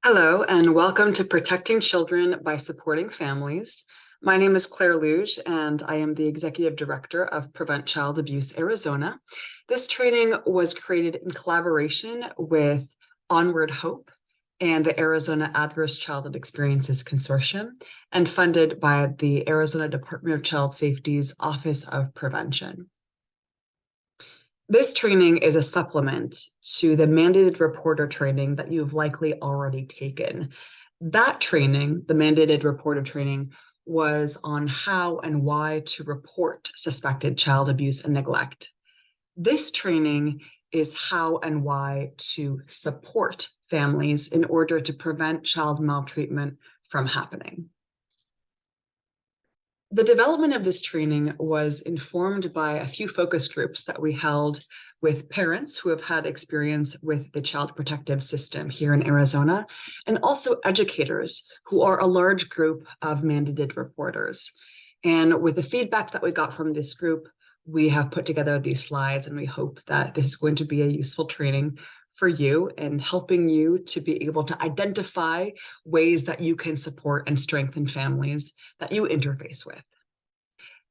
Hello, and welcome to Protecting Children by Supporting Families. My name is Claire Luge, and I am the Executive Director of Prevent Child Abuse Arizona. This training was created in collaboration with Onward Hope and the Arizona Adverse Childhood Experiences Consortium, and funded by the Arizona Department of Child Safety's Office of Prevention. This training is a supplement to the mandated reporter training that you've likely already taken. That training, the mandated reporter training, was on how and why to report suspected child abuse and neglect. This training is how and why to support families in order to prevent child maltreatment from happening. The development of this training was informed by a few focus groups that we held with parents who have had experience with the child protective system here in Arizona, and also educators who are a large group of mandated reporters. And with the feedback that we got from this group, we have put together these slides, and we hope that this is going to be a useful training for you and helping you to be able to identify ways that you can support and strengthen families that you interface with.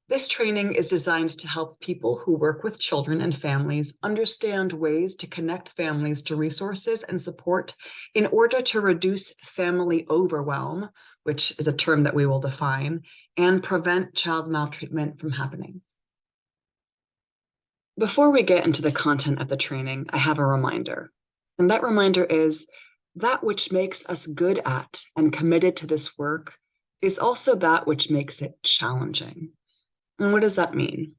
This training is designed to help people who work with children and families understand ways to connect families to resources and support in order to reduce family overwhelm, which is a term that we will define, and prevent child maltreatment from happening. Before we get into the content of the training, I have a reminder. And that reminder is that which makes us good at and committed to this work is also that which makes it challenging. And what does that mean?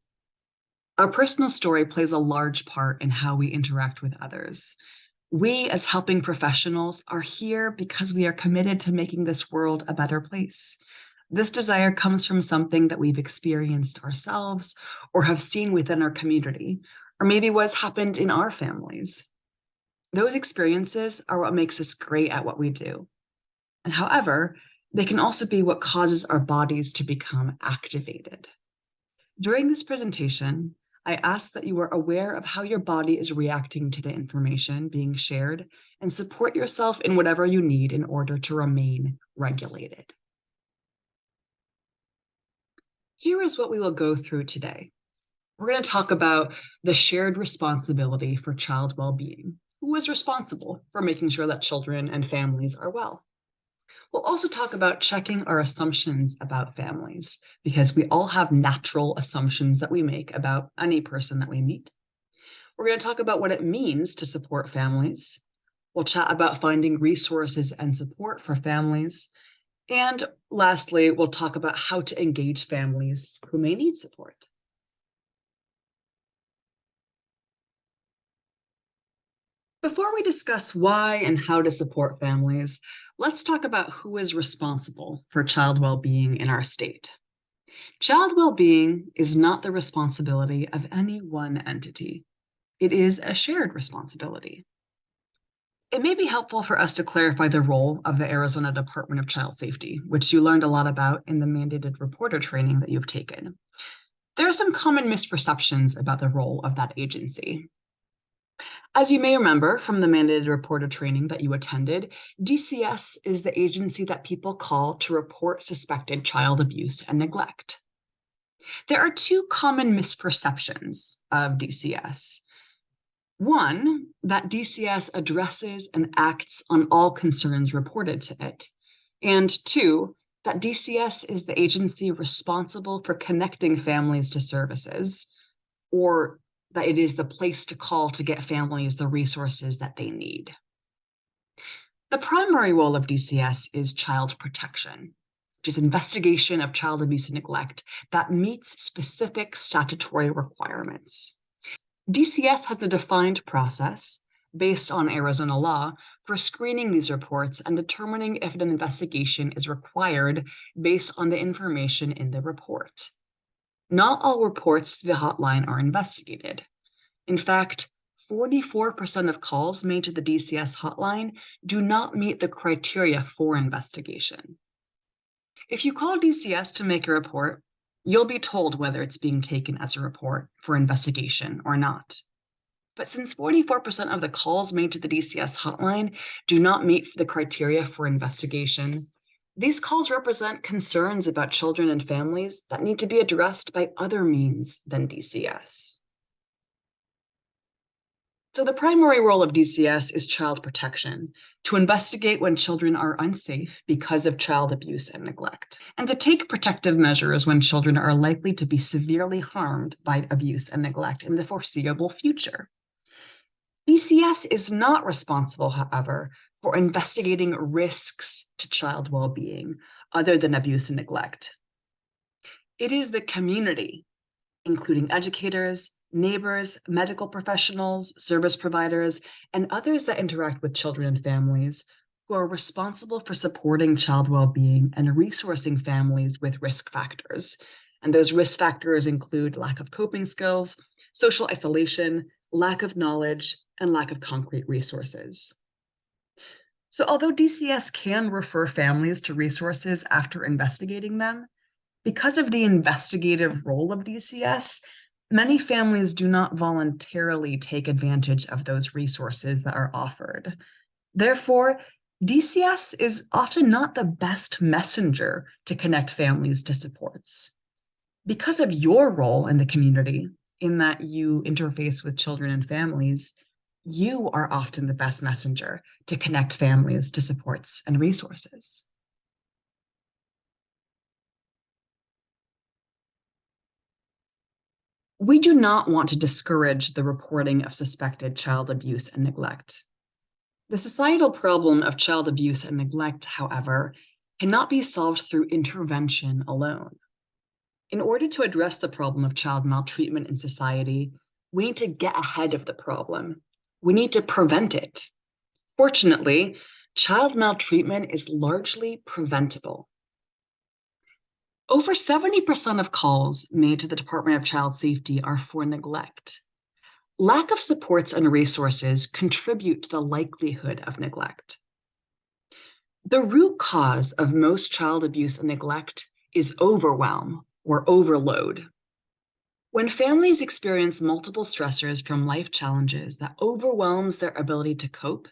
Our personal story plays a large part in how we interact with others. We, as helping professionals, are here because we are committed to making this world a better place. This desire comes from something that we've experienced ourselves or have seen within our community, or maybe what's happened in our families. Those experiences are what makes us great at what we do. And however, they can also be what causes our bodies to become activated. During this presentation, I ask that you are aware of how your body is reacting to the information being shared and support yourself in whatever you need in order to remain regulated. Here is what we will go through today. We're going to talk about the shared responsibility for child well-being. Who is responsible for making sure that children and families are well? We'll also talk about checking our assumptions about families, because we all have natural assumptions that we make about any person that we meet. We're going to talk about what it means to support families. We'll chat about finding resources and support for families. And lastly, we'll talk about how to engage families who may need support. Before we discuss why and how to support families, let's talk about who is responsible for child well-being in our state. Child well-being is not the responsibility of any one entity. It is a shared responsibility. It may be helpful for us to clarify the role of the Arizona Department of Child Safety, which you learned a lot about in the mandated reporter training that you've taken. There are some common misperceptions about the role of that agency. As you may remember from the mandated reporter training that you attended, DCS is the agency that people call to report suspected child abuse and neglect. There are two common misperceptions of DCS. One, that DCS addresses and acts on all concerns reported to it. And two, that DCS is the agency responsible for connecting families to services, or that it is the place to call to get families the resources that they need. The primary role of DCS is child protection, which is investigation of child abuse and neglect that meets specific statutory requirements. DCS has a defined process based on Arizona law for screening these reports and determining if an investigation is required based on the information in the report. Not all reports to the hotline are investigated. In fact, 44% of calls made to the DCS hotline do not meet the criteria for investigation. If you call DCS to make a report, you'll be told whether it's being taken as a report for investigation or not. But since 44% of the calls made to the DCS hotline do not meet the criteria for investigation, these calls represent concerns about children and families that need to be addressed by other means than DCS. So the primary role of DCS is child protection, to investigate when children are unsafe because of child abuse and neglect, and to take protective measures when children are likely to be severely harmed by abuse and neglect in the foreseeable future. DCS is not responsible, however, for investigating risks to child well-being other than abuse and neglect. It is the community, including educators, neighbors, medical professionals, service providers, and others that interact with children and families, who are responsible for supporting child well-being and resourcing families with risk factors. And those risk factors include lack of coping skills, social isolation, lack of knowledge, and lack of concrete resources. So although DCS can refer families to resources after investigating them, because of the investigative role of DCS, many families do not voluntarily take advantage of those resources that are offered. Therefore, DCS is often not the best messenger to connect families to supports. Because of your role in the community, in that you interface with children and families, you are often the best messenger to connect families to supports and resources. We do not want to discourage the reporting of suspected child abuse and neglect. The societal problem of child abuse and neglect, however, cannot be solved through intervention alone. In order to address the problem of child maltreatment in society, we need to get ahead of the problem. We need to prevent it. Fortunately, child maltreatment is largely preventable. Over 70% of calls made to the Department of Child Safety are for neglect. Lack of supports and resources contribute to the likelihood of neglect. The root cause of most child abuse and neglect is overwhelm or overload. When families experience multiple stressors from life challenges that overwhelms their ability to cope,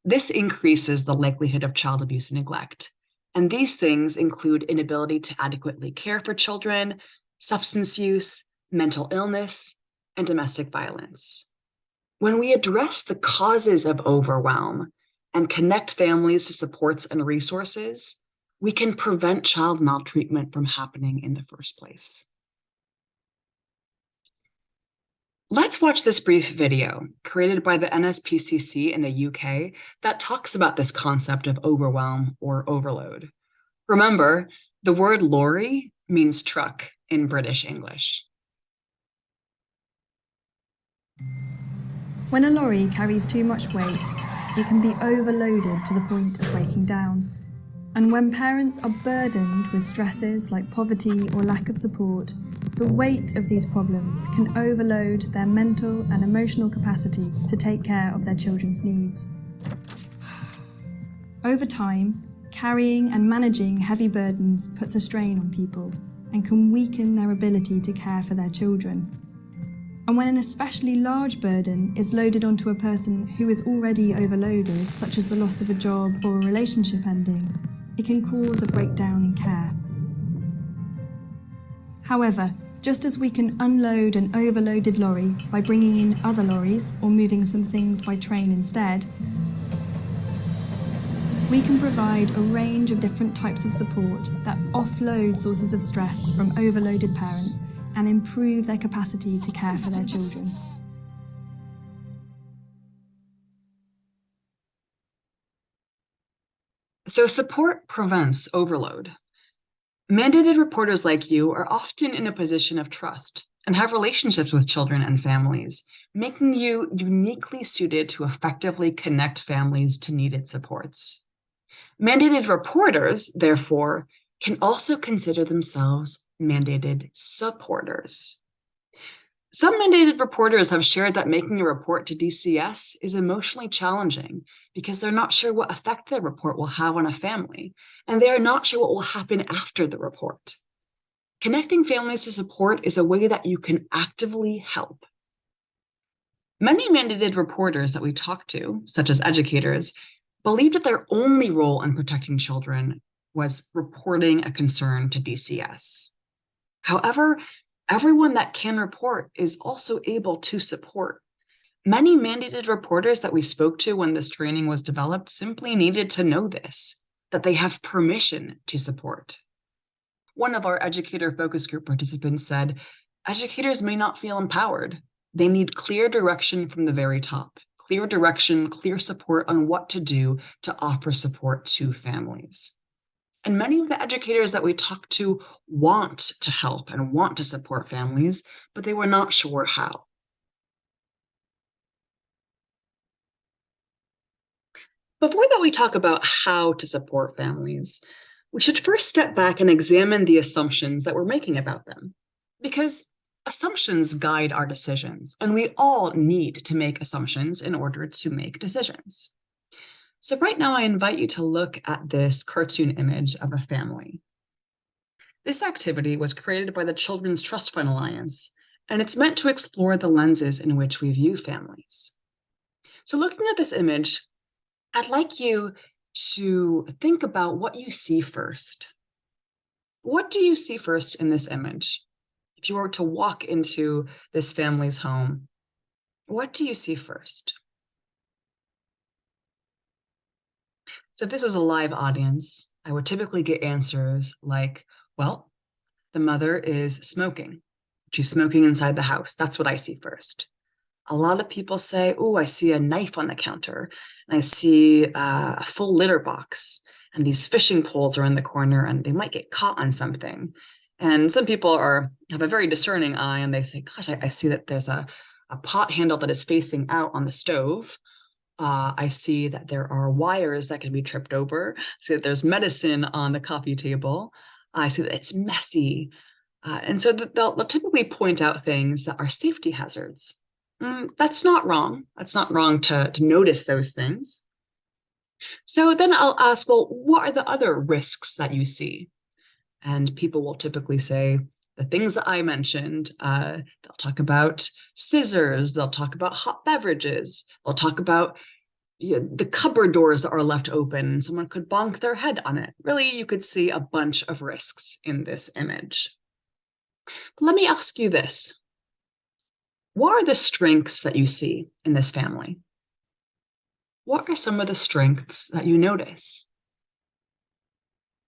this increases the likelihood of child abuse and neglect. And these things include inability to adequately care for children, substance use, mental illness, and domestic violence. When we address the causes of overwhelm and connect families to supports and resources, we can prevent child maltreatment from happening in the first place. Let's watch this brief video created by the NSPCC in the UK that talks about this concept of overwhelm or overload. Remember, the word lorry means truck in British English. When a lorry carries too much weight, it can be overloaded to the point of breaking down. And when parents are burdened with stresses like poverty or lack of support, the weight of these problems can overload their mental and emotional capacity to take care of their children's needs. Over time, carrying and managing heavy burdens puts a strain on people and can weaken their ability to care for their children. And when an especially large burden is loaded onto a person who is already overloaded, such as the loss of a job or a relationship ending, it can cause a breakdown in care. However, just as we can unload an overloaded lorry by bringing in other lorries or moving some things by train instead, we can provide a range of different types of support that offload sources of stress from overloaded parents and improve their capacity to care for their children. So support prevents overload. Mandated reporters like you are often in a position of trust and have relationships with children and families, making you uniquely suited to effectively connect families to needed supports. Mandated reporters, therefore, can also consider themselves mandated supporters. Some mandated reporters have shared that making a report to DCS is emotionally challenging because they're not sure what effect their report will have on a family, and they are not sure what will happen after the report. Connecting families to support is a way that you can actively help. Many mandated reporters that we talked to, such as educators, believed that their only role in protecting children was reporting a concern to DCS. However, everyone that can report is also able to support. Many mandated reporters that we spoke to when this training was developed simply needed to know this, that they have permission to support. One of our educator focus group participants said, educators may not feel empowered. They need clear direction from the very top, clear direction, clear support on what to do to offer support to families. And many of the educators that we talked to want to help and want to support families, but they were not sure how. Before that we talk about how to support families, we should first step back and examine the assumptions that we're making about them. Because assumptions guide our decisions, and we all need to make assumptions in order to make decisions. So right now, I invite you to look at this cartoon image of a family. This activity was created by the Children's Trust Fund Alliance, and it's meant to explore the lenses in which we view families. So looking at this image, I'd like you to think about what you see first. What do you see first in this image? If you were to walk into this family's home, what do you see first? So if this was a live audience, I would typically get answers like, well, the mother is smoking. She's smoking inside the house. That's what I see first. A lot of people say, oh, I see a knife on the counter, and I see a full litter box, and these fishing poles are in the corner, and they might get caught on something. And some people have a very discerning eye, and they say, gosh, I see that there's a pot handle that is facing out on the stove. I see that there are wires that can be tripped over. I see that there's medicine on the coffee table. I see that it's messy. And so they'll typically point out things that are safety hazards. That's not wrong. That's not wrong to notice those things. So then I'll ask, well, what are the other risks that you see? And people will typically say the things that I mentioned. They'll talk about scissors. They'll talk about hot beverages. They'll talk about the cupboard doors that are left open. Someone could bonk their head on it. Really, you could see a bunch of risks in this image. But let me ask you this. What are the strengths that you see in this family? What are some of the strengths that you notice?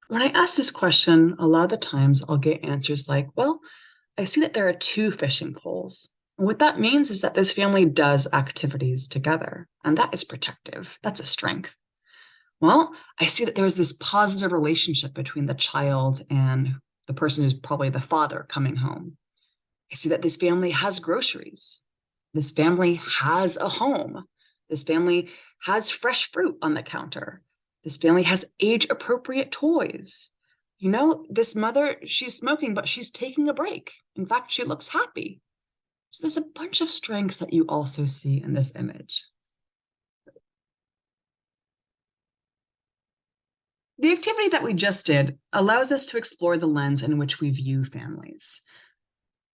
When I ask this question, a lot of the times I'll get answers like, well, I see that there are 2 fishing poles. And what that means is that this family does activities together, and that is protective. That's a strength. Well, I see that there's this positive relationship between the child and the person who's probably the father coming home. I see that this family has groceries. This family has a home. This family has fresh fruit on the counter. This family has age-appropriate toys. You know, this mother, she's smoking, but she's taking a break. In fact, she looks happy. So there's a bunch of strengths that you also see in this image. The activity that we just did allows us to explore the lens in which we view families.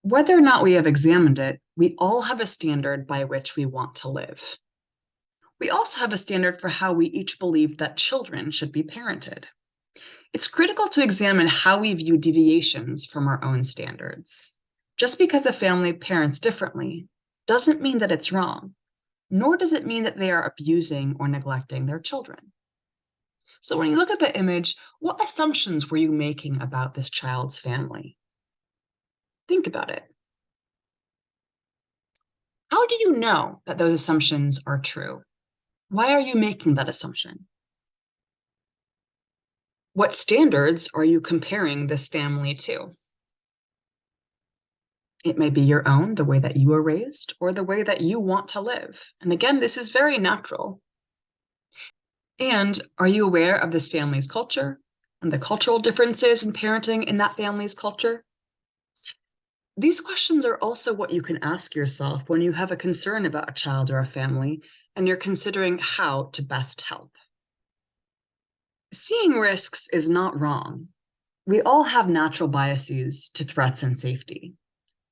Whether or not we have examined it, we all have a standard by which we want to live. We also have a standard for how we each believe that children should be parented. It's critical to examine how we view deviations from our own standards. Just because a family parents differently doesn't mean that it's wrong, nor does it mean that they are abusing or neglecting their children. So when you look at the image, what assumptions were you making about this child's family? Think about it. How do you know that those assumptions are true? Why are you making that assumption? What standards are you comparing this family to? It may be your own, the way that you were raised, or the way that you want to live. And again, this is very natural. And are you aware of this family's culture and the cultural differences in parenting in that family's culture? These questions are also what you can ask yourself when you have a concern about a child or a family and you're considering how to best help. Seeing risks is not wrong. We all have natural biases to threats and safety.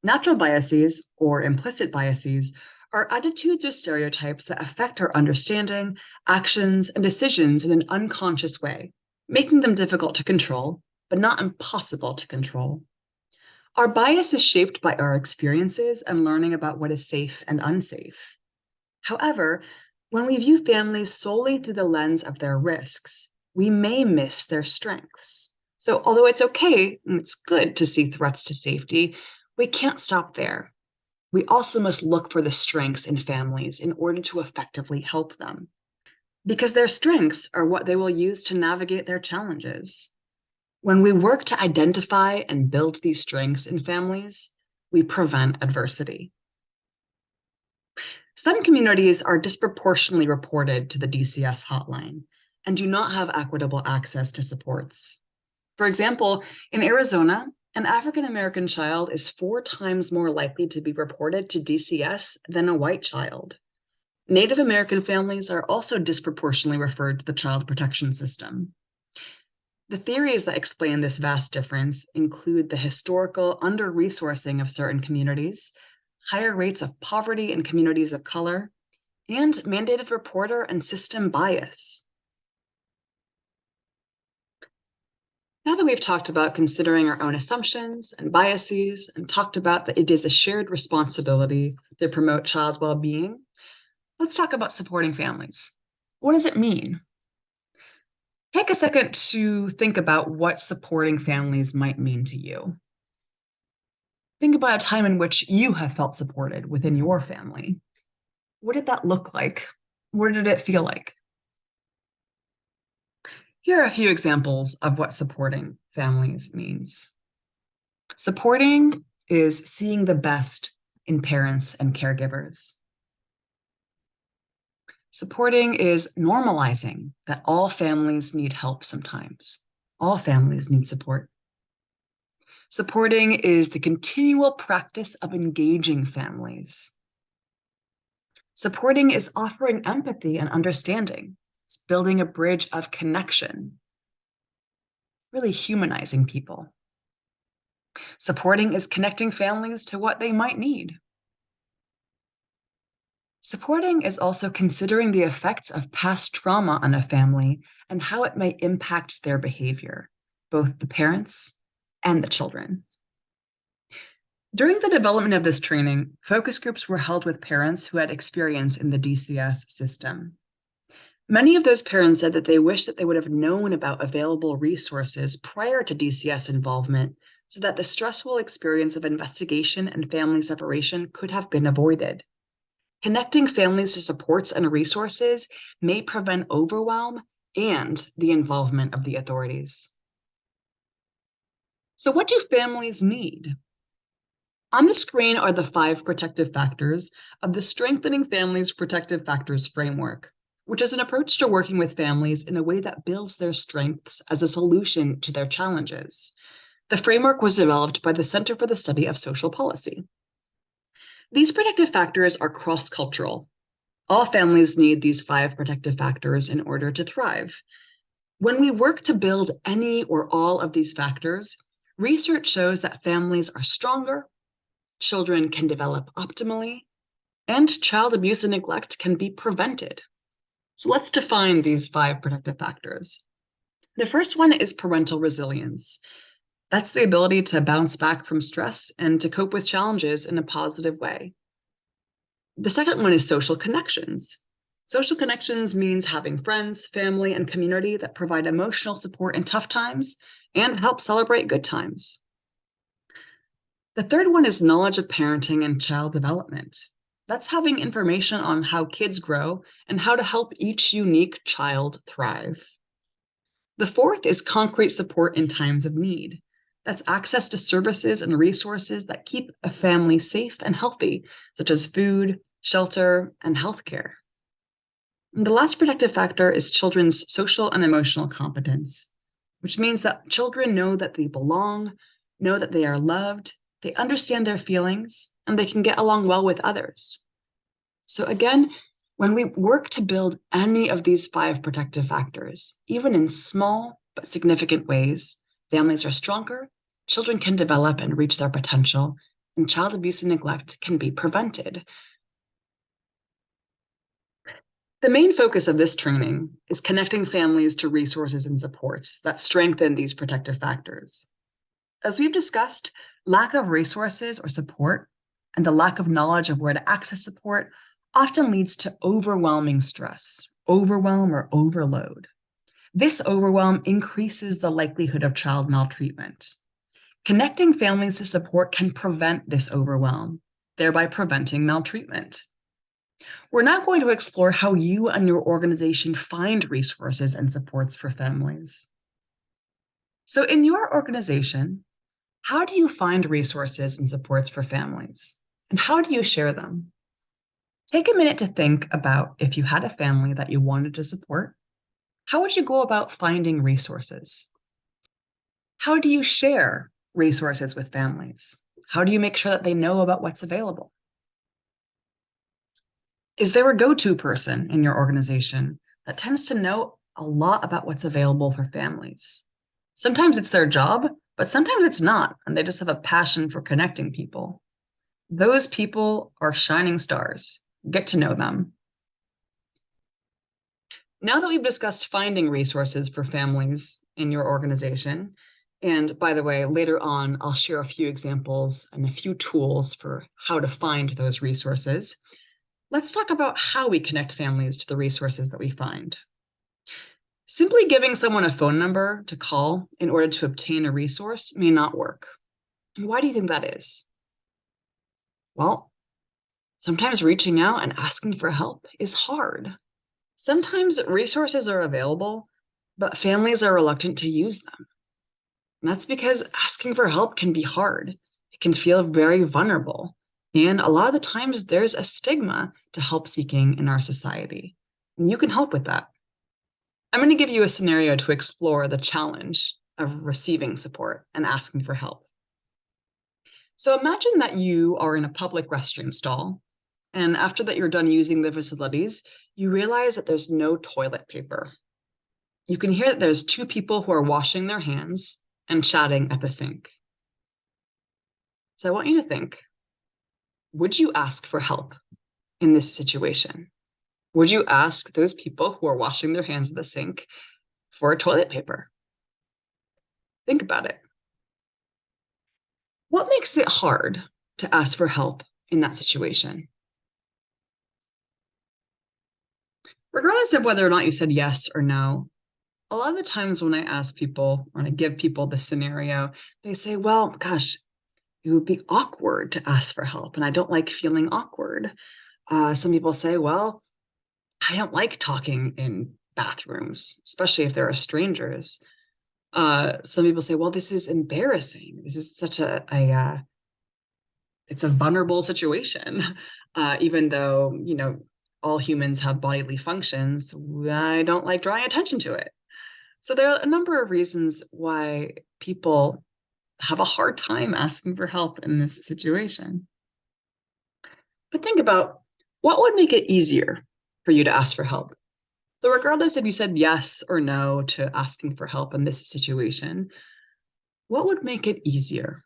Natural biases, or implicit biases, are attitudes or stereotypes that affect our understanding, actions, and decisions in an unconscious way, making them difficult to control, but not impossible to control. Our bias is shaped by our experiences and learning about what is safe and unsafe. However, when we view families solely through the lens of their risks, we may miss their strengths. So, although it's okay and it's good to see threats to safety, we can't stop there. We also must look for the strengths in families in order to effectively help them, because their strengths are what they will use to navigate their challenges. When we work to identify and build these strengths in families, we prevent adversity. Some communities are disproportionately reported to the DCS hotline and do not have equitable access to supports. For example, in Arizona, an African American child is 4 times more likely to be reported to DCS than a white child. Native American families are also disproportionately referred to the child protection system. The theories that explain this vast difference include the historical under-resourcing of certain communities, higher rates of poverty in communities of color, and mandated reporter and system bias. Now that we've talked about considering our own assumptions and biases and talked about that it is a shared responsibility to promote child well-being, let's talk about supporting families. What does it mean? Take a second to think about what supporting families might mean to you. Think about a time in which you have felt supported within your family. What did that look like? What did it feel like? Here are a few examples of what supporting families means. Supporting is seeing the best in parents and caregivers. Supporting is normalizing that all families need help sometimes. All families need support. Supporting is the continual practice of engaging families. Supporting is offering empathy and understanding. It's building a bridge of connection, really humanizing people. Supporting is connecting families to what they might need. Supporting is also considering the effects of past trauma on a family and how it may impact their behavior, both the parents and the children. During the development of this training, focus groups were held with parents who had experience in the DCS system. Many of those parents said that they wish that they would have known about available resources prior to DCS involvement so that the stressful experience of investigation and family separation could have been avoided. Connecting families to supports and resources may prevent overwhelm and the involvement of the authorities. So what do families need? On the screen are the 5 protective factors of the Strengthening Families Protective Factors framework, which is an approach to working with families in a way that builds their strengths as a solution to their challenges. The framework was developed by the Center for the Study of Social Policy. These protective factors are cross-cultural. All families need these 5 protective factors in order to thrive. When we work to build any or all of these factors, research shows that families are stronger, children can develop optimally, and child abuse and neglect can be prevented. So let's define these 5 protective factors. The first one is parental resilience. That's the ability to bounce back from stress and to cope with challenges in a positive way. The second one is social connections. Social connections means having friends, family, and community that provide emotional support in tough times and help celebrate good times. The third one is knowledge of parenting and child development. That's having information on how kids grow and how to help each unique child thrive. The fourth is concrete support in times of need. That's access to services and resources that keep a family safe and healthy, such as food, shelter, and healthcare. And the last protective factor is children's social and emotional competence, which means that children know that they belong, know that they are loved, they understand their feelings, and they can get along well with others. So again, when we work to build any of these 5 protective factors, even in small but significant ways, families are stronger, children can develop and reach their potential, and child abuse and neglect can be prevented. The main focus of this training is connecting families to resources and supports that strengthen these protective factors. As we've discussed, lack of resources or support and the lack of knowledge of where to access support often leads to overwhelming stress, overwhelm or overload. This overwhelm increases the likelihood of child maltreatment. Connecting families to support can prevent this overwhelm, thereby preventing maltreatment. We're now going to explore how you and your organization find resources and supports for families. So in your organization, how do you find resources and supports for families? And how do you share them? Take a minute to think about if you had a family that you wanted to support. How would you go about finding resources? How do you share resources with families? How do you make sure that they know about what's available? Is there a go-to person in your organization that tends to know a lot about what's available for families? Sometimes it's their job, but sometimes it's not, and they just have a passion for connecting people. Those people are shining stars. Get to know them. Now that we've discussed finding resources for families in your organization, and by the way, later on, I'll share a few examples and a few tools for how to find those resources. Let's talk about how we connect families to the resources that we find. Simply giving someone a phone number to call in order to obtain a resource may not work. Why do you think that is? Well, sometimes reaching out and asking for help is hard. Sometimes resources are available, but families are reluctant to use them. And that's because asking for help can be hard. It can feel very vulnerable. And a lot of the times there's a stigma to help seeking in our society. And you can help with that. I'm going to give you a scenario to explore the challenge of receiving support and asking for help. So imagine that you are in a public restroom stall, and after that you're done using the facilities, you realize that there's no toilet paper. You can hear that there's two people who are washing their hands and chatting at the sink. So I want you to think, would you ask for help in this situation? Would you ask those people who are washing their hands at the sink for toilet paper? Think about it. What makes it hard to ask for help in that situation? Regardless of whether or not you said yes or no, a lot of the times when I ask people, when I give people this scenario, they say, well, gosh, it would be awkward to ask for help, and I don't like feeling awkward. Some people say, well, I don't like talking in bathrooms, especially if there are strangers. Some people say, well, this is embarrassing. This is such it's a vulnerable situation. Even though, all humans have bodily functions, I don't like drawing attention to it. So there are a number of reasons why people have a hard time asking for help in this situation. But think about what would make it easier for you to ask for help. So regardless if you said yes or no to asking for help in this situation, what would make it easier?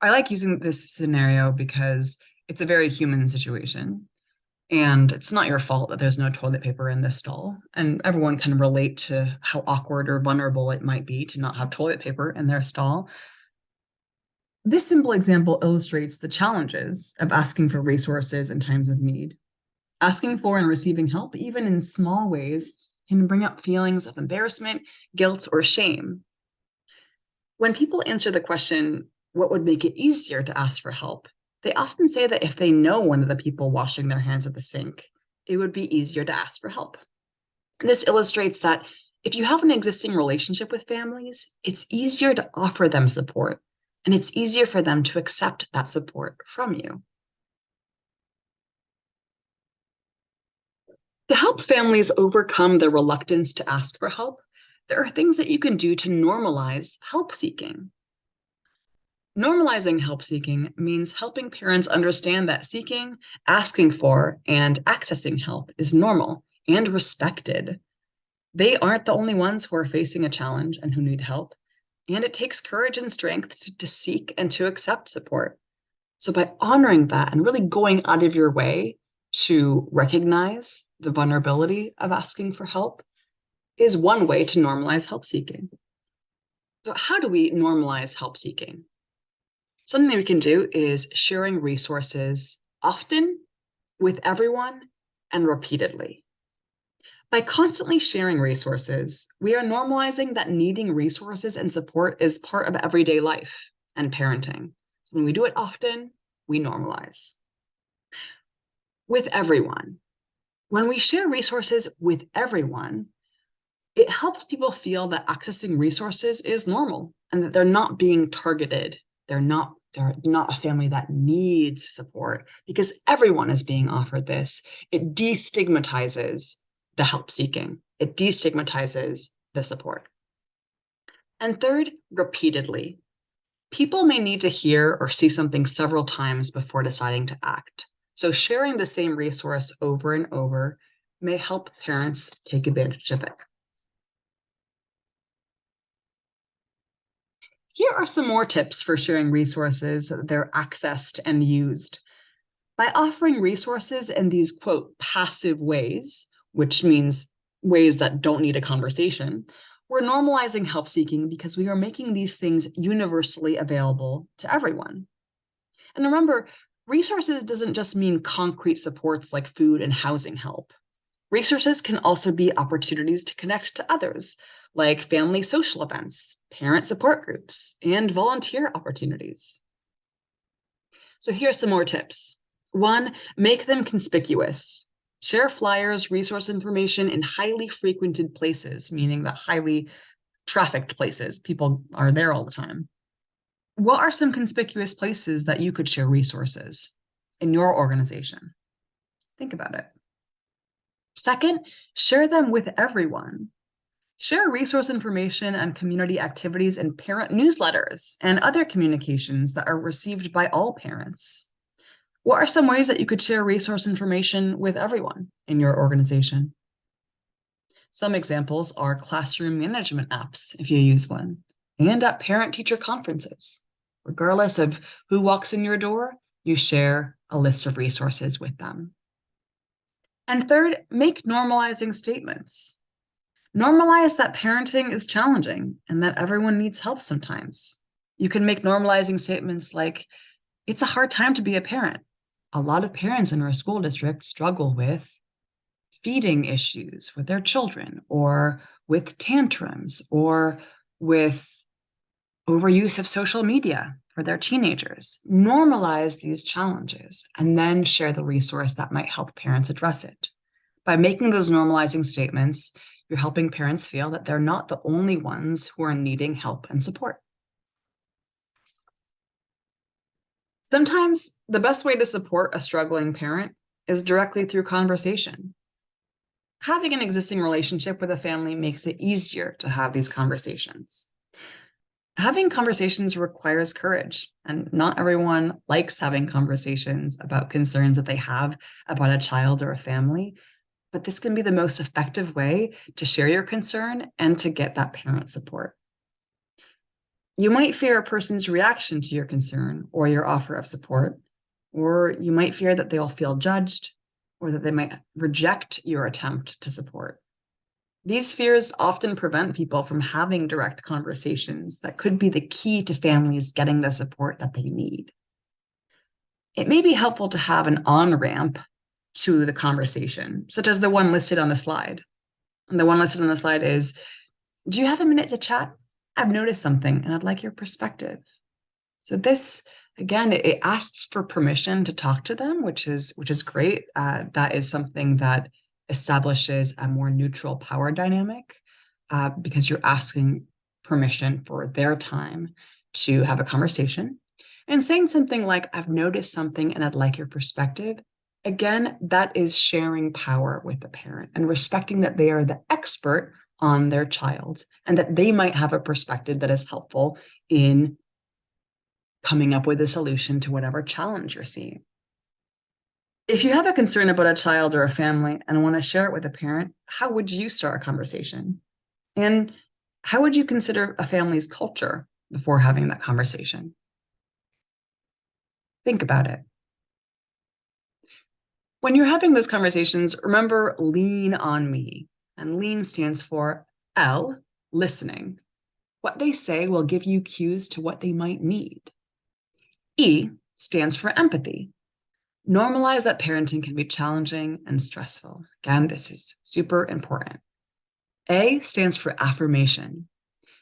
I like using this scenario because it's a very human situation. And it's not your fault that there's no toilet paper in this stall. And everyone can relate to how awkward or vulnerable it might be to not have toilet paper in their stall. This simple example illustrates the challenges of asking for resources in times of need. Asking for and receiving help, even in small ways, can bring up feelings of embarrassment, guilt, or shame. When people answer the question, what would make it easier to ask for help? They often say that if they know one of the people washing their hands at the sink, it would be easier to ask for help. And this illustrates that if you have an existing relationship with families, it's easier to offer them support, and it's easier for them to accept that support from you. To help families overcome their reluctance to ask for help, there are things that you can do to normalize help seeking. Normalizing help seeking means helping parents understand that seeking, asking for, and accessing help is normal and respected. They aren't the only ones who are facing a challenge and who need help, and it takes courage and strength to seek and to accept support. So by honoring that and really going out of your way to recognize the vulnerability of asking for help is one way to normalize help seeking. So how do we normalize help seeking? Something that we can do is sharing resources often with everyone and repeatedly. By constantly sharing resources, we are normalizing that needing resources and support is part of everyday life and parenting. So when we do it often, we normalize. With everyone. When we share resources with everyone, it helps people feel that accessing resources is normal and that they're not being targeted. They're not a family that needs support because everyone is being offered this. It destigmatizes the help seeking. It destigmatizes the support. And third, repeatedly. People may need to hear or see something several times before deciding to act. So sharing the same resource over and over may help parents take advantage of it. Here are some more tips for sharing resources so that they're accessed and used. By offering resources in these, quote, passive ways, which means ways that don't need a conversation, we're normalizing help seeking because we are making these things universally available to everyone. And remember, resources doesn't just mean concrete supports like food and housing help. Resources can also be opportunities to connect to others, like family social events, parent support groups, and volunteer opportunities. So here are some more tips. 1, make them conspicuous. Share flyers, resource information in highly frequented places, meaning that highly trafficked places. People are there all the time. What are some conspicuous places that you could share resources in your organization? Think about it. Second, share them with everyone. Share resource information and community activities in parent newsletters and other communications that are received by all parents. What are some ways that you could share resource information with everyone in your organization? Some examples are classroom management apps, if you use one, and at parent-teacher conferences. Regardless of who walks in your door, you share a list of resources with them. And third, make normalizing statements. Normalize that parenting is challenging and that everyone needs help sometimes. You can make normalizing statements like, it's a hard time to be a parent. A lot of parents in our school district struggle with feeding issues with their children, or with tantrums, or with overuse of social media for their teenagers. Normalize these challenges and then share the resource that might help parents address it. By making those normalizing statements, you're helping parents feel that they're not the only ones who are needing help and support. Sometimes the best way to support a struggling parent is directly through conversation. Having an existing relationship with a family makes it easier to have these conversations. Having conversations requires courage, and not everyone likes having conversations about concerns that they have about a child or a family, but this can be the most effective way to share your concern and to get that parent support. You might fear a person's reaction to your concern or your offer of support, or you might fear that they'll feel judged or that they might reject your attempt to support. These fears often prevent people from having direct conversations that could be the key to families getting the support that they need. It may be helpful to have an on-ramp to the conversation, such as the one listed on the slide. And the one listed on the slide is, do you have a minute to chat? I've noticed something and I'd like your perspective. So this, again, it asks for permission to talk to them, which is great. That is something that establishes a more neutral power dynamic because you're asking permission for their time to have a conversation. And saying something like, I've noticed something and I'd like your perspective. Again, that is sharing power with the parent and respecting that they are the expert on their child and that they might have a perspective that is helpful in coming up with a solution to whatever challenge you're seeing. If you have a concern about a child or a family and want to share it with a parent, how would you start a conversation? And how would you consider a family's culture before having that conversation? Think about it. When you're having those conversations, remember lean on me. And lean stands for L, listening. What they say will give you cues to what they might need. E stands for empathy. Normalize that parenting can be challenging and stressful. Again, this is super important. A stands for affirmation.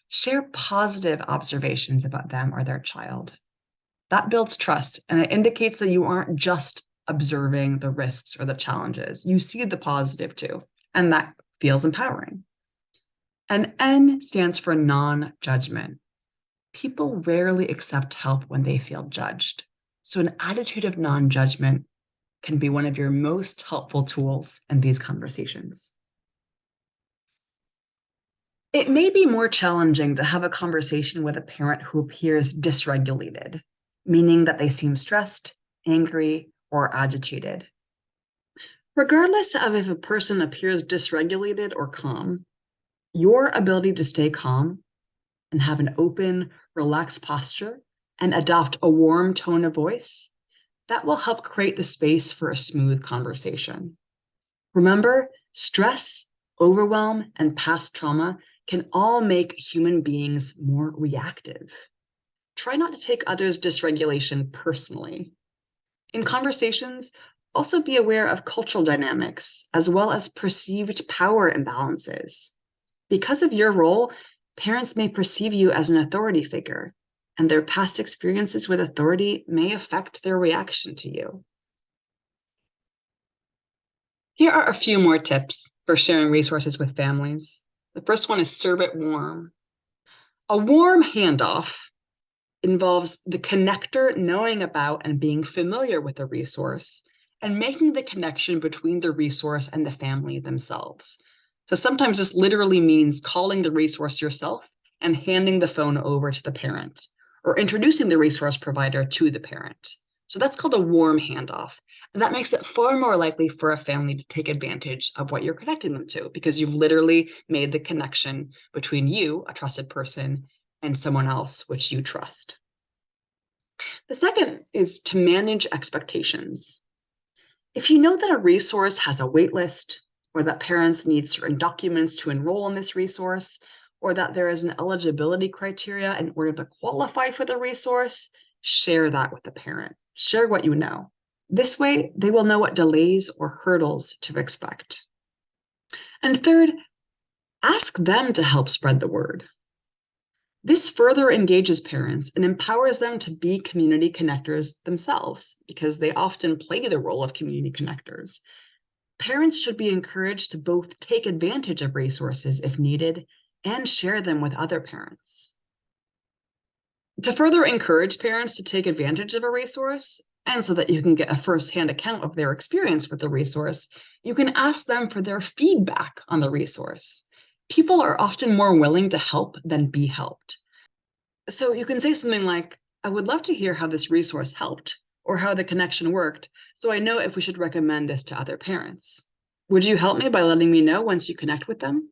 Share positive observations about them or their child. That builds trust, and it indicates that you aren't just observing the risks or the challenges. You see the positive too, and that feels empowering. And N stands for non-judgment. People rarely accept help when they feel judged. So an attitude of non-judgment can be one of your most helpful tools in these conversations. It may be more challenging to have a conversation with a parent who appears dysregulated, meaning that they seem stressed, angry, or agitated. Regardless of if a person appears dysregulated or calm, your ability to stay calm and have an open, relaxed posture and adopt a warm tone of voice, that will help create the space for a smooth conversation. Remember, stress, overwhelm, and past trauma can all make human beings more reactive. Try not to take others' dysregulation personally. In conversations, also be aware of cultural dynamics as well as perceived power imbalances. Because of your role, parents may perceive you as an authority figure, and their past experiences with authority may affect their reaction to you. Here are a few more tips for sharing resources with families. The first one is serve it warm. A warm handoff involves the connector knowing about and being familiar with the resource and making the connection between the resource and the family themselves. So sometimes this literally means calling the resource yourself and handing the phone over to the parent, or introducing the resource provider to the parent. So that's called a warm handoff. And that makes it far more likely for a family to take advantage of what you're connecting them to, because you've literally made the connection between you, a trusted person, and someone else which you trust. The second is to manage expectations. If you know that a resource has a wait list, or that parents need certain documents to enroll in this resource, or that there is an eligibility criteria in order to qualify for the resource, share that with the parent. Share what you know. This way, they will know what delays or hurdles to expect. And third, ask them to help spread the word. This further engages parents and empowers them to be community connectors themselves, because they often play the role of community connectors. Parents should be encouraged to both take advantage of resources if needed and share them with other parents. To further encourage parents to take advantage of a resource, and so that you can get a firsthand account of their experience with the resource, you can ask them for their feedback on the resource. People are often more willing to help than be helped. So you can say something like, I would love to hear how this resource helped, or how the connection worked, so I know if we should recommend this to other parents. Would you help me by letting me know once you connect with them?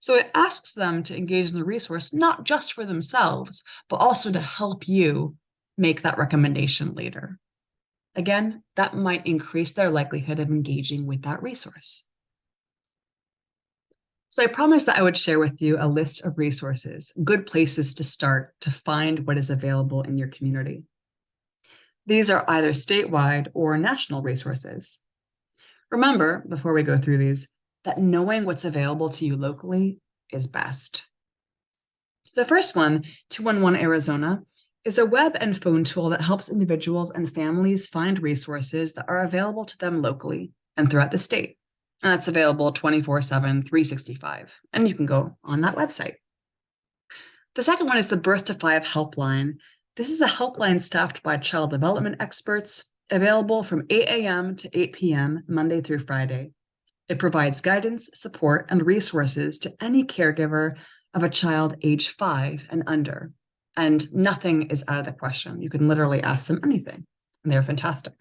So it asks them to engage in the resource, not just for themselves, but also to help you make that recommendation later. Again, that might increase their likelihood of engaging with that resource. So I promised that I would share with you a list of resources, good places to start to find what is available in your community. These are either statewide or national resources. Remember, before we go through these, that knowing what's available to you locally is best. So the first one, 211 Arizona, is a web and phone tool that helps individuals and families find resources that are available to them locally and throughout the state. And that's available 24/7, 365, and you can go on that website. The second one is the Birth to 5 helpline. This is a helpline staffed by child development experts, available from 8 a.m. to 8 p.m. Monday through Friday. It provides guidance, support, and resources to any caregiver of a child age 5 and under. And nothing is out of the question. You can literally ask them anything, and they're fantastic.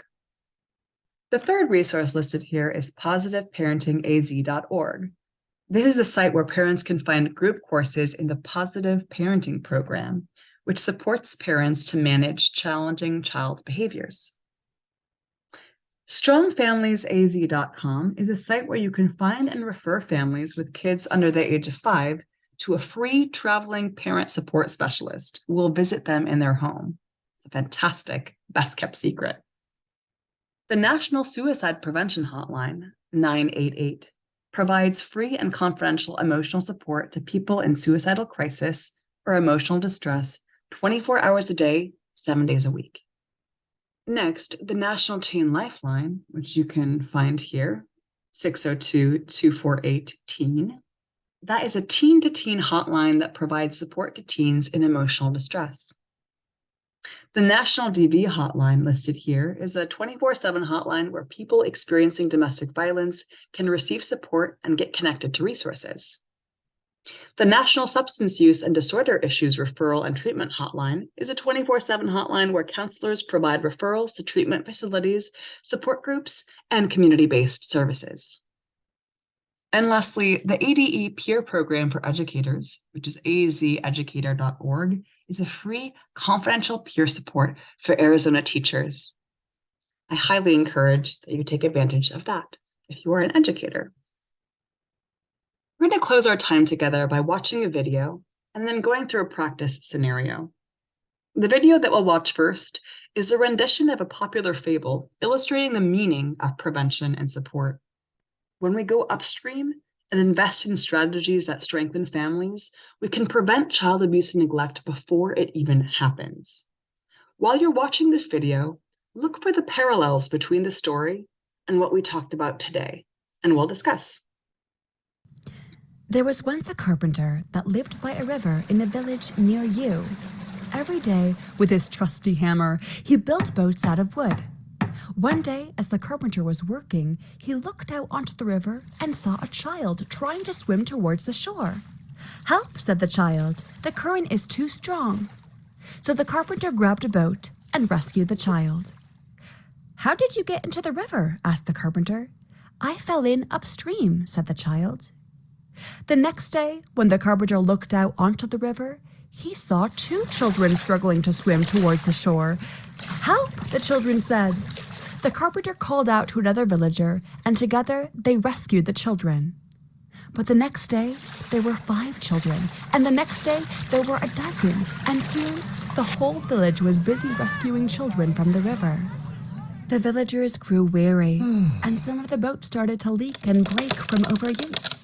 The third resource listed here is positiveparentingaz.org. This is a site where parents can find group courses in the Positive Parenting Program, which supports parents to manage challenging child behaviors. StrongFamiliesAZ.com is a site where you can find and refer families with kids under the age of 5 to a free traveling parent support specialist who will visit them in their home. It's a fantastic, best-kept secret. The National Suicide Prevention Hotline, 988, provides free and confidential emotional support to people in suicidal crisis or emotional distress 24 hours a day, 7 days a week. Next, the National Teen Lifeline, which you can find here, 602-248-TEEN. That is a teen-to-teen hotline that provides support to teens in emotional distress. The National DV Hotline listed here is a 24/7 hotline where people experiencing domestic violence can receive support and get connected to resources. The National Substance Use and Disorder Issues Referral and Treatment Hotline is a 24/7 hotline where counselors provide referrals to treatment facilities, support groups, and community-based services. And lastly, the ADE Peer Program for Educators, which is azeducator.org, is a free, confidential peer support for Arizona teachers. I highly encourage that you take advantage of that if you are an educator. We're going to close our time together by watching a video and then going through a practice scenario. The video that we'll watch first is a rendition of a popular fable illustrating the meaning of prevention and support. When we go upstream and invest in strategies that strengthen families, we can prevent child abuse and neglect before it even happens. While you're watching this video, look for the parallels between the story and what we talked about today, and we'll discuss. There was once a carpenter that lived by a river in a village near you. Every day, with his trusty hammer, he built boats out of wood. One day, as the carpenter was working, he looked out onto the river and saw a child trying to swim towards the shore. "Help," said the child, "the current is too strong." So the carpenter grabbed a boat and rescued the child. "How did you get into the river?" asked the carpenter. "I fell in upstream," said the child. The next day, when the carpenter looked out onto the river, he saw 2 children struggling to swim towards the shore. "Help," the children said. The carpenter called out to another villager, and together they rescued the children. But the next day, there were 5 children, and the next day, there were a dozen, and soon the whole village was busy rescuing children from the river. The villagers grew weary, and some of the boats started to leak and break from overuse.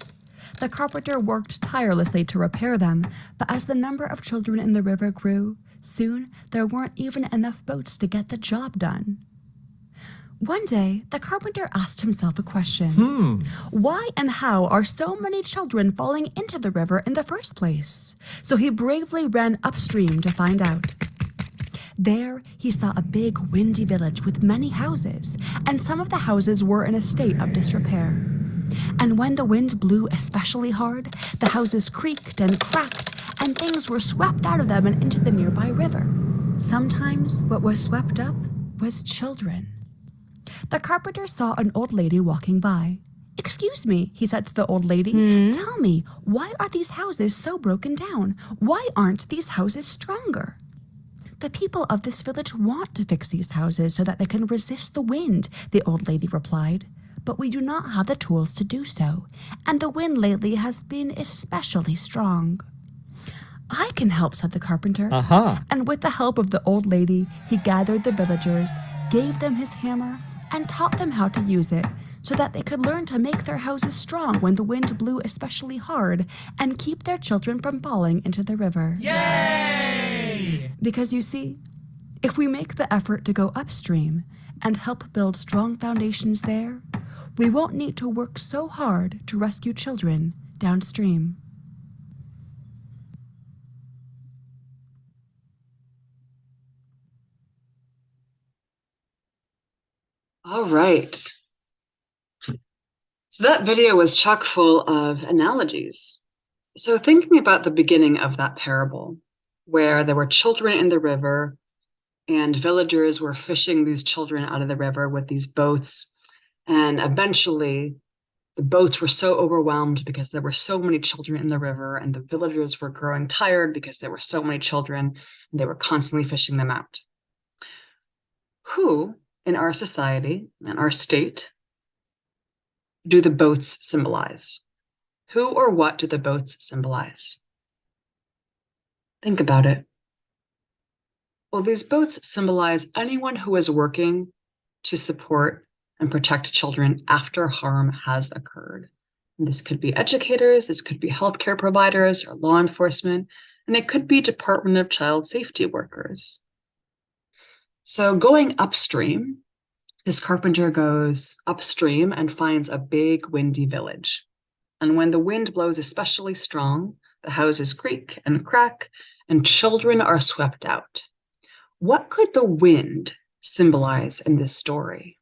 The carpenter worked tirelessly to repair them, but as the number of children in the river grew, soon there weren't even enough boats to get the job done. One day, the carpenter asked himself a question. Why and how are so many children falling into the river in the first place? So he bravely ran upstream to find out. There, he saw a big, windy village with many houses, and some of the houses were in a state of disrepair. And when the wind blew especially hard, the houses creaked and cracked, and things were swept out of them and into the nearby river. Sometimes what was swept up was children. The carpenter saw an old lady walking by. "Excuse me," he said to the old lady, "tell me, why are these houses so broken down? Why aren't these houses stronger?" "The people of this village want to fix these houses so that they can resist the wind," the old lady replied. "But we do not have the tools to do so, and the wind lately has been especially strong." "I can help," said the carpenter. And with the help of the old lady, he gathered the villagers, gave them his hammer, and taught them how to use it so that they could learn to make their houses strong when the wind blew especially hard and keep their children from falling into the river. Yay! Because you see, if we make the effort to go upstream and help build strong foundations there, we won't need to work so hard to rescue children downstream. All right. So that video was chock full of analogies. So thinking about the beginning of that parable, where there were children in the river and villagers were fishing these children out of the river with these boats, and eventually the boats were so overwhelmed because there were so many children in the river, and the villagers were growing tired because there were so many children, and they were constantly fishing them out. Who in our society and our state do the boats symbolize? Who or what do the boats symbolize? Think about it. Well, these boats symbolize anyone who is working to support and protect children after harm has occurred. And this could be educators, this could be healthcare providers or law enforcement, and it could be Department of Child Safety workers. So going upstream, this carpenter goes upstream and finds a big windy village. And when the wind blows especially strong, the houses creak and crack, and children are swept out. What could the wind symbolize in this story?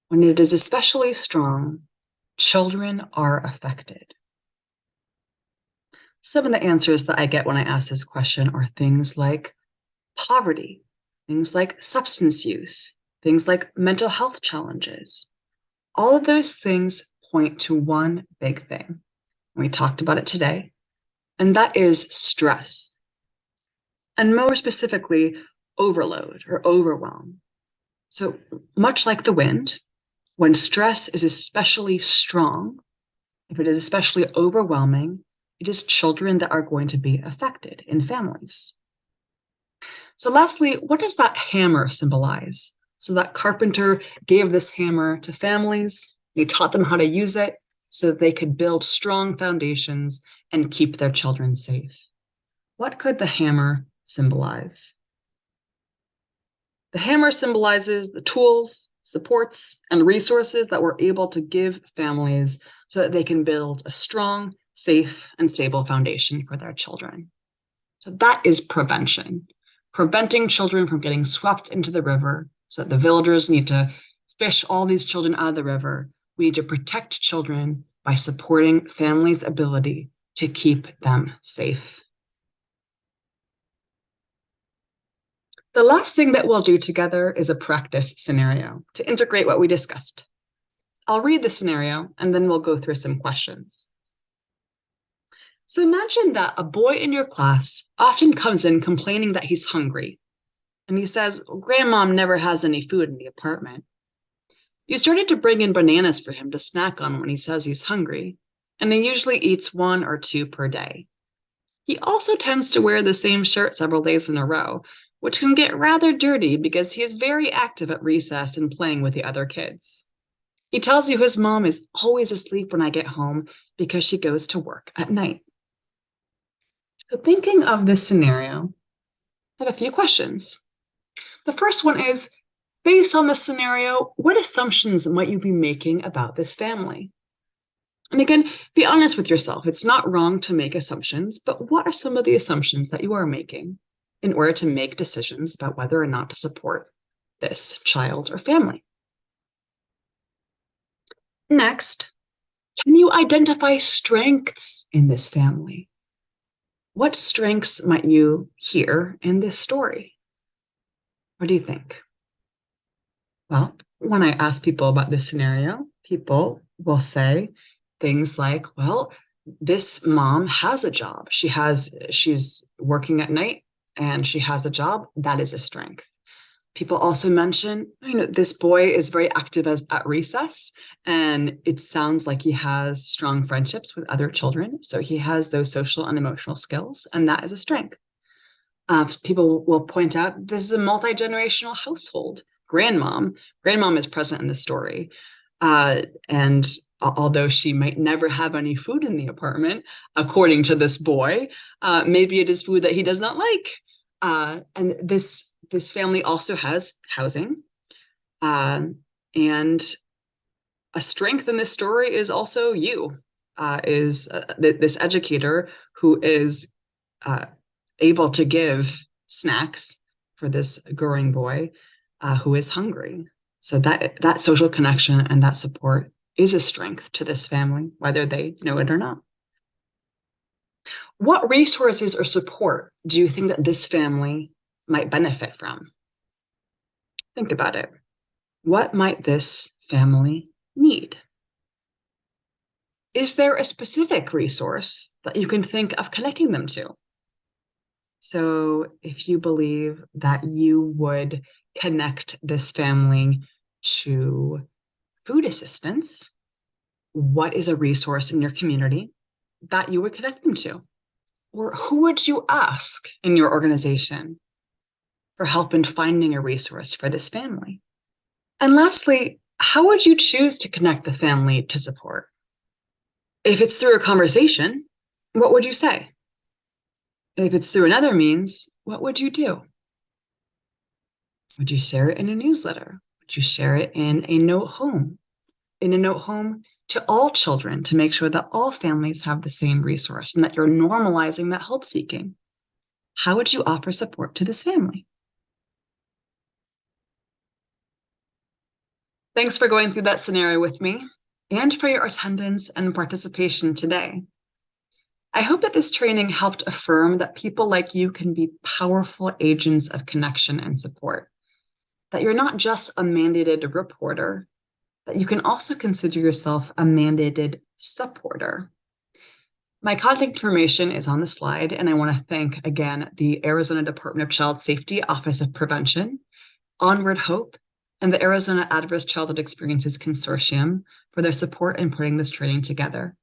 When it is especially strong, children are affected. Some of the answers that I get when I ask this question are things like poverty, things like substance use, things like mental health challenges. All of those things point to one big thing. We talked about it today, and that is stress. And more specifically, overload or overwhelm. So much like the wind, when stress is especially strong, if it is especially overwhelming, it is children that are going to be affected in families. So lastly, what does that hammer symbolize? So that carpenter gave this hammer to families. He taught them how to use it so that they could build strong foundations and keep their children safe. What could the hammer symbolize? The hammer symbolizes the tools, supports, and resources that we're able to give families so that they can build a strong, safe, and stable foundation for their children. So that is prevention. Preventing children from getting swept into the river so that the villagers need to fish all these children out of the river. We need to protect children by supporting families' ability to keep them safe. The last thing that we'll do together is a practice scenario to integrate what we discussed. I'll read the scenario and then we'll go through some questions. So imagine that a boy in your class often comes in complaining that he's hungry. And he says, Grandmom never has any food in the apartment. You started to bring in bananas for him to snack on when he says he's hungry, and he usually eats 1 or 2 per day. He also tends to wear the same shirt several days in a row, which can get rather dirty because he is very active at recess and playing with the other kids. He tells you his mom is always asleep when I get home because she goes to work at night. So thinking of this scenario, I have a few questions. The first one is, based on this scenario, what assumptions might you be making about this family? And again, be honest with yourself. It's not wrong to make assumptions, but what are some of the assumptions that you are making in order to make decisions about whether or not to support this child or family? Next, can you identify strengths in this family? What strengths might you hear in this story? What do you think? Well, when I ask people about this scenario, people will say things like, well, this mom has a job. She's working at night and she has a job. That is a strength. People also mention, this boy is very active at recess, and it sounds like he has strong friendships with other children. So he has those social and emotional skills, and that is a strength. People will point out this is a multi-generational household. Grandmom is present in the story. And although she might never have any food in the apartment, according to this boy, maybe it is food that he does not like. And this family also has housing. And a strength in this story is also you, this educator who is able to give snacks for this growing boy who is hungry. So that social connection and that support is a strength to this family, whether they know it or not. What resources or support do you think that this family might benefit from? Think about it. What might this family need? Is there a specific resource that you can think of connecting them to? So if you believe that you would connect this family to food assistance, what is a resource in your community that you would connect them to? Or who would you ask in your organization for help in finding a resource for this family? And lastly, how would you choose to connect the family to support? If it's through a conversation, what would you say? If it's through another means, what would you do? Would you share it in a newsletter? Would you share it in a note home? In a note home to all children to make sure that all families have the same resource and that you're normalizing that help seeking? How would you offer support to this family? Thanks for going through that scenario with me and for your attendance and participation today. I hope that this training helped affirm that people like you can be powerful agents of connection and support, that you're not just a mandated reporter, that you can also consider yourself a mandated supporter. My contact information is on the slide, and I want to thank again the Arizona Department of Child Safety Office of Prevention, Onward Hope, and the Arizona Adverse Childhood Experiences Consortium for their support in putting this training together.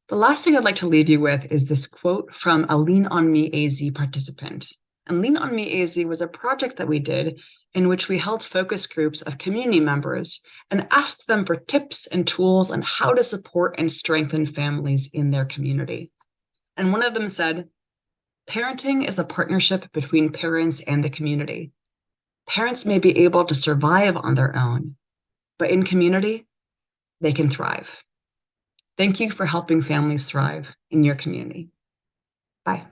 The last thing I'd like to leave you with is this quote from a Lean On Me AZ participant. And Lean On Me AZ was a project that we did in which we held focus groups of community members and asked them for tips and tools on how to support and strengthen families in their community. And one of them said, parenting is a partnership between parents and the community. Parents may be able to survive on their own, but in community, they can thrive. Thank you for helping families thrive in your community. Bye.